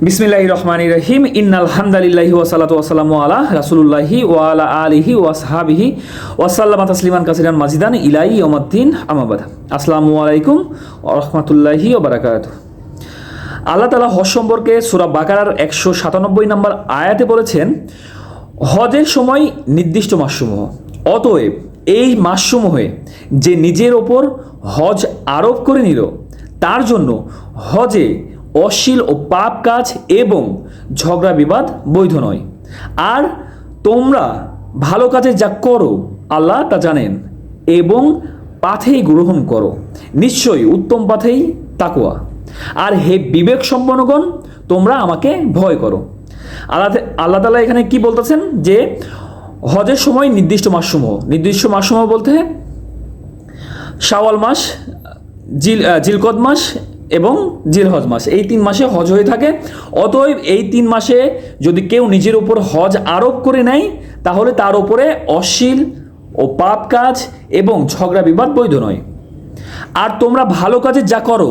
বিসমিল্লাহির রহমানির রহিম। ইন্নাল হামদালিল্লাহি ওয়া সালাতু ওয়া সালামু আলা রাসূলিল্লাহি ওয়া আলা আলিহি ওয়া আসহাবিহি ওয়া সাল্লামা তাসলিমান কাসিরান মাজিদান ইলা ইয়াউমিদ্দিন, আম্মা বাদ। আসসালামু আলাইকুম ওয়া রাহমাতুল্লাহি ওয়া বারাকাতুহু। আল্লাহ তাআলা হজ সম্পর্কে সূরা বাকারার 197 নম্বর আয়াতে বলেছেন, হজের সময় নির্দিষ্ট মাসসমূহ, অতএব এই মাসসমূহে যে নিজের ওপর হজ আরোপ করে নিল তার জন্য হজে অশ্লীল ও পাপ কাজ এবং ঝগড়া বিবাদ বৈধ নয়। আর তোমরা ভালো কাজে যা করো আল্লাহ তা জানেন, এবং পাথেই গ্রহণ করো, নিশ্চয়ই উত্তম পাথেই তাকওয়া। আর হে বিবেক সম্পন্নগণ, তোমরা আমাকে ভয় করো। আল্লাহ তাআলা এখানে কি বলতেছেন যে হজের সময় নির্দিষ্ট মাসসমূহ বলতে শাওয়াল মাস, জিলকদ মাস এবং জিলহজ মাস, এই 3 মাসে হজ হয়ে থাকে। অতএব এই 3 মাসে যদি কেউ নিজের উপর হজ আরোপ করে নেয় তাহলে তার উপরে অশ্লীল ও পাপ কাজ এবং ঝগড়া বিবাদ বৈধ নয়। আর তোমরা ভালো কাজে যা করো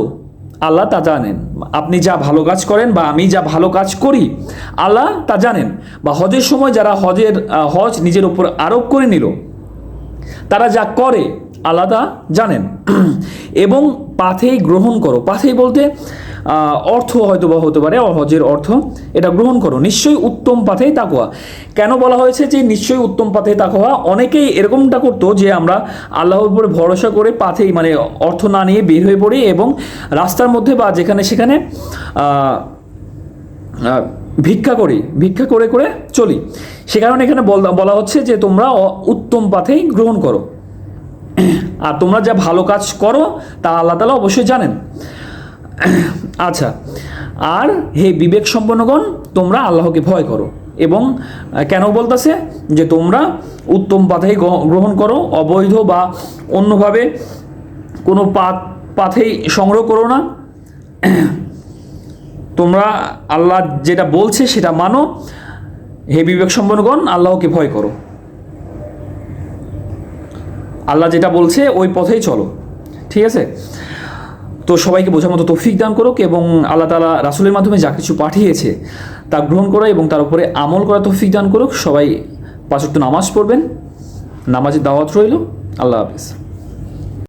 আল্লাহ তা জানেন। আপনি যা ভালো কাজ করেন বা আমি যা ভালো কাজ করি আল্লাহ তা জানেন। বা হজের সময় যারা হজ নিজের উপর আরোপ করে নিল তারা যা করে আল্লাহ তা জানেন। এবং পাথেই গ্রহণ করো, পাথেই বলতে অর্থ হয়তো বা হতে পারে, হজের অর্থ এটা গ্রহণ করো, নিশ্চয়ই উত্তম পাথেই তাকওয়া। কেন বলা হয়েছে যে নিশ্চয়ই উত্তম পাথেই তাকওয়া? অনেকেই এরকমটা করতো যে আমরা আল্লাহর উপরে ভরসা করে পাথেই মানে অর্থ না নিয়ে বের হয়ে পড়ি এবং রাস্তার মধ্যে বা যেখানে সেখানে ভিক্ষা করে করে চলি। সে কারণে এখানে বলা হচ্ছে যে তোমরা উত্তম পাথেই গ্রহণ করো, আর তোমরা যা ভালো কাজ করো তা আল্লাহ তাআলা অবশ্যই জানেন। আচ্ছা, আর হে বিবেক সম্পন্নগণ, তোমরা আল্লাহকে ভয় করো। এবং কেন বলতেছে যে তোমরা উত্তম পাথেই গ্রহণ করো, অবৈধ বা অন্যভাবে কোনো পাথেই সংগ্রহ করো না। তোমরা আল্লাহ যেটা বলছে সেটা মানো। হে বিবেক সম্পন্নগণ, আল্লাহকে ভয় করো, আল্লাহ যেটা বলছে ওই পথেই চলো। ঠিক আছে? তো সবাইকে বোঝার মতো তৌফিক দান করুক এবং আল্লাহ তাআলা রাসূলের মাধ্যমে যা কিছু পাঠিয়েছে তা গ্রহণ করা এবং তার উপরে আমল করা তৌফিক দান করুক। সবাই 5 ওয়াক্ত নামাজ পড়বেন, নামাজের দাওয়াত রইল। আল্লাহ হাফেজ।